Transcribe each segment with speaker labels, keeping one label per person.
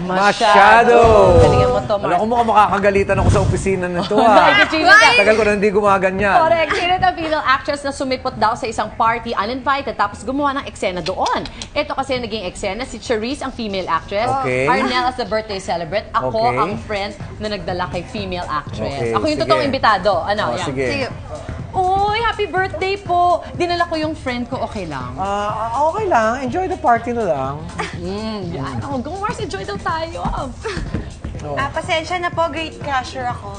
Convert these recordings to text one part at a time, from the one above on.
Speaker 1: Masyado!
Speaker 2: Galingan mo to, Mark.
Speaker 1: Alam ko mukhang makakagalitan ako sa opisina nito, ah. Tagal ko na hindi gumaganyan.
Speaker 2: Correct. Sino ang female actress na sumipot daw sa isang party uninvited tapos gumawa ng eksena doon? Ito kasi naging eksena si Charisse, ang female actress.
Speaker 1: Okay.
Speaker 2: Arnel as the birthday celebrant. Ako
Speaker 1: Okay.
Speaker 2: ang friend na nagdala kay female actress.
Speaker 1: Okay,
Speaker 2: Ako yung
Speaker 1: sige.
Speaker 2: totoong imbitado. Ano?
Speaker 1: Oh,
Speaker 2: Yan.
Speaker 1: sige.
Speaker 2: Uy, happy birthday po! Dinala ko yung friend ko, okay lang.
Speaker 1: Okay lang. Enjoy the party na lang.
Speaker 2: Yan. Oh, go Mars, enjoy daw tayo.
Speaker 3: Pasensya na po, great crusher ako.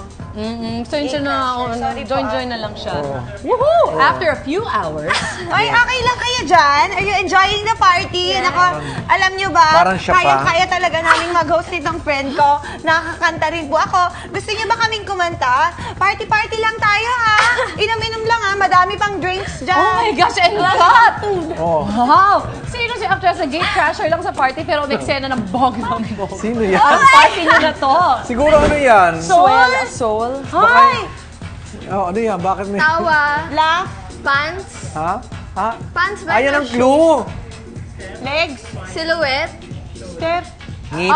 Speaker 2: So yun siya na,
Speaker 3: Sorry po.
Speaker 2: join na lang siya. Woohoo! After a few hours,
Speaker 3: Ay, okay lang kayo dyan? Are you enjoying the party? Nako, alam nyo ba,
Speaker 1: Parang siya pa.
Speaker 3: kaya talaga namin mag-host nitong friend ko. Nakakanta rin po ako. Gusto nyo ba kaming kumanta? Party-party lang tayo, ha? Inom-inom lang, ha? Madami pang drinks dyan.
Speaker 2: oh my gosh, and cut!
Speaker 1: Oh.
Speaker 2: Wow! Sino si actress na gate crasher lang sa party pero may eksena ng bog ng bog?
Speaker 1: Sino yan?
Speaker 2: Ang party niyo na to.
Speaker 1: Siguro ano yan?
Speaker 2: Soul?
Speaker 3: Hi!
Speaker 1: Oh, ano yan? Bakit may...
Speaker 4: Tawa.
Speaker 3: Laugh.
Speaker 4: Pants.
Speaker 1: Ha? Ha?
Speaker 4: Pants ba?
Speaker 1: Ayan
Speaker 4: na
Speaker 1: ang
Speaker 4: shoes?
Speaker 1: clue!
Speaker 3: Legs.
Speaker 4: Silhouette.
Speaker 3: Step.
Speaker 1: Ngipin.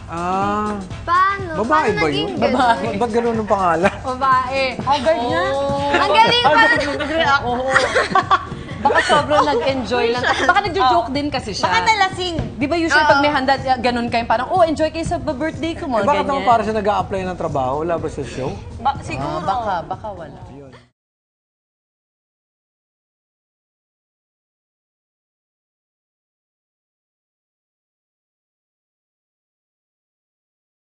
Speaker 2: Ah!
Speaker 4: Paano?
Speaker 1: Babae
Speaker 4: Paano
Speaker 1: ba
Speaker 4: naging
Speaker 1: yun?
Speaker 4: ganun?
Speaker 1: Ba't ganun ang pangalan?
Speaker 2: Babae. Haggard na.
Speaker 4: Ang galing pa.
Speaker 2: Baka sobrang nag-enjoy lang. Baka nagjo-joke din kasi siya.
Speaker 3: Baka nalasing.
Speaker 2: Di ba usually pag may handa, ganun kayo, parang, oh, enjoy kayo sa birthday ko, mga
Speaker 1: Bakit
Speaker 2: ganyan.
Speaker 1: naman para siya nag-a-apply ng trabaho? Wala ba sa show?
Speaker 3: Siguro.
Speaker 2: Baka wala.